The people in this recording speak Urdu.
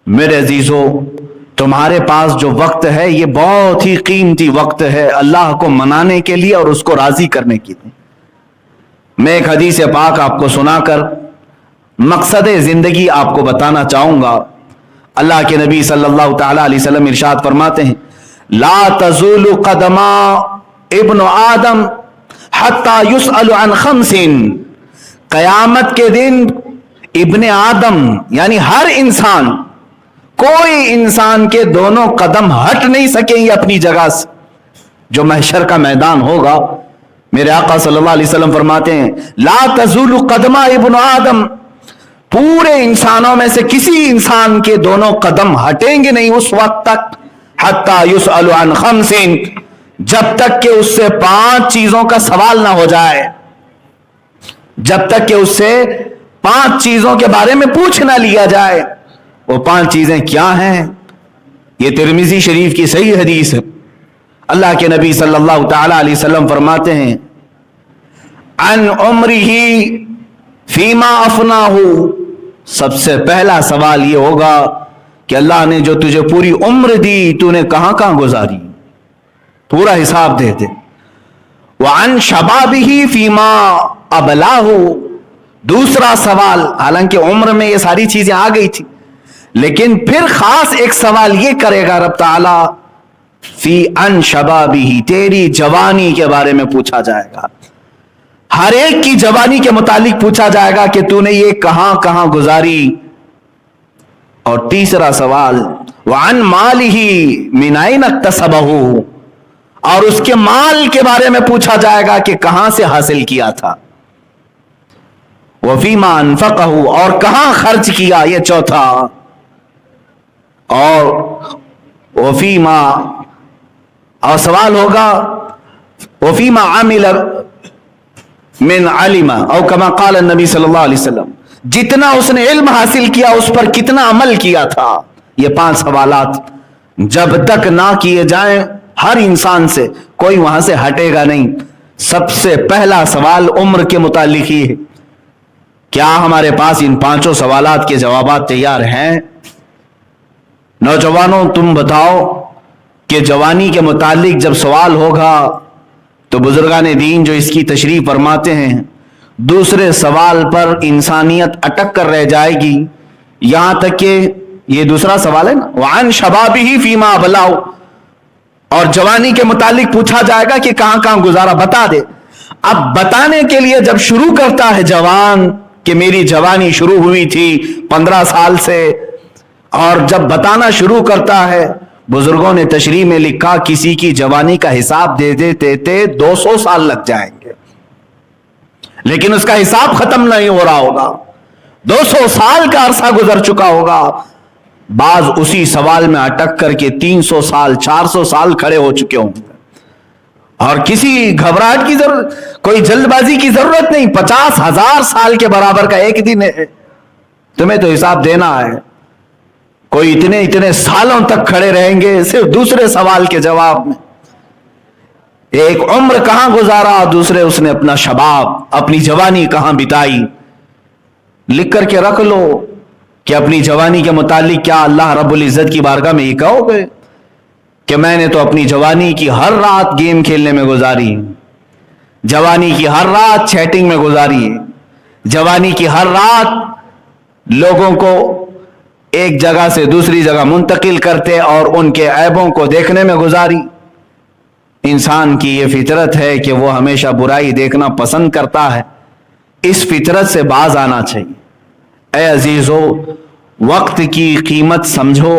میرے عزیزو، تمہارے پاس جو وقت ہے یہ بہت ہی قیمتی وقت ہے اللہ کو منانے کے لیے اور اس کو راضی کرنے کے لیے۔ میں ایک حدیث پاک آپ کو سنا کر مقصد زندگی آپ کو بتانا چاہوں گا۔ اللہ کے نبی صلی اللہ تعالی علیہ وسلم ارشاد فرماتے ہیں، لا تزول قدم ابن آدم حتی یسأل عن خمس، قیامت کے دن ابن آدم یعنی ہر انسان، کوئی انسان کے دونوں قدم ہٹ نہیں سکیں گے اپنی جگہ سے۔ جو محشر کا میدان ہوگا، میرے آقا صلی اللہ علیہ وسلم فرماتے ہیں، لا تزول قدم ابن آدم، پورے انسانوں میں سے کسی انسان کے دونوں قدم ہٹیں گے نہیں اس وقت تک، حتی یسأل عن خمس، جب تک کہ اس سے 5 چیزوں کا سوال نہ ہو جائے، جب تک کہ اس سے 5 چیزوں کے بارے میں پوچھ نہ لیا جائے۔ وہ 5 چیزیں کیا ہیں؟ یہ ترمذی شریف کی صحیح حدیث ہے۔ اللہ کے نبی صلی اللہ تعالی علیہ وسلم فرماتے ہیں، عن عمرہ فیما افناہ، سب سے پہلا سوال یہ ہوگا کہ اللہ نے جو تجھے پوری عمر دی، تو نے کہاں کہاں گزاری، پورا حساب دے دے۔ وعن شبابہ فیما ابلاہ، دوسرا سوال، حالانکہ عمر میں یہ ساری چیزیں آ گئی تھی، لیکن پھر خاص ایک سوال یہ کرے گا رب تعالی، فی ان شبابہ، تیری جوانی کے بارے میں پوچھا جائے گا۔ ہر ایک کی جوانی کے متعلق پوچھا جائے گا کہ تو نے یہ کہاں کہاں گزاری۔ اور تیسرا سوال، وعن مالہ من این اکتسبہ، اور اس کے مال کے بارے میں پوچھا جائے گا کہ کہاں سے حاصل کیا تھا۔ وفیما انفقہ، اور کہاں خرچ کیا، یہ چوتھا۔ اور وفیما، اور سوال ہوگا وفیما عمل من علم، او کما قال النبی صلی اللہ علیہ وسلم، جتنا اس نے علم حاصل کیا اس پر کتنا عمل کیا تھا۔ یہ 5 سوالات جب تک نہ کیے جائیں ہر انسان سے، کوئی وہاں سے ہٹے گا نہیں۔ سب سے پہلا سوال عمر کے متعلق ہی ہے۔ کیا ہمارے پاس ان 5 سوالات کے جوابات تیار ہیں؟ نوجوانوں، تم بتاؤ کہ جوانی کے متعلق جب سوال ہوگا تو بزرگان دین جو اس کی تشریح فرماتے ہیں، دوسرے سوال پر انسانیت اٹک کر رہ جائے گی، یہاں تک کہ یہ دوسرا سوال ہے نا، وعن شبابہ فیما ابلاہ، اور جوانی کے متعلق پوچھا جائے گا کہ کہاں کہاں گزارا، بتا دے۔ اب بتانے کے لیے جب شروع کرتا ہے جوان کہ میری جوانی شروع ہوئی تھی 15 سال سے، اور جب بتانا شروع کرتا ہے، بزرگوں نے تشریح میں لکھا کسی کی جوانی کا حساب دے دیتے 200 سال لگ جائیں گے، لیکن اس کا حساب ختم نہیں ہو رہا ہوگا، 200 سال کا عرصہ گزر چکا ہوگا۔ بعض اسی سوال میں اٹک کر کے 300 سال 400 سال کھڑے ہو چکے ہوں گے، اور کسی گھبراہٹ کی ضرورت، کوئی جلد بازی کی ضرورت نہیں۔ 50,000 سال کے برابر کا ایک دن ہے، تمہیں تو حساب دینا ہے۔ کوئی اتنے سالوں تک کھڑے رہیں گے صرف دوسرے سوال کے جواب میں۔ ایک عمر کہاں گزارا، دوسرے اس نے اپنا شباب، اپنی جوانی کہاں بتائی۔ لکھ کر کے رکھ لو کہ اپنی جوانی کے متعلق کیا اللہ رب العزت کی بارگاہ میں یہ کہو گے کہ میں نے تو اپنی جوانی کی ہر رات گیم کھیلنے میں گزاری، جوانی کی ہر رات چیٹنگ میں گزاری، جوانی کی ہر رات لوگوں کو ایک جگہ سے دوسری جگہ منتقل کرتے اور ان کے عیبوں کو دیکھنے میں گزاری۔ انسان کی یہ فطرت ہے کہ وہ ہمیشہ برائی دیکھنا پسند کرتا ہے، اس فطرت سے باز آنا چاہیے۔ اے عزیزو، وقت کی قیمت سمجھو،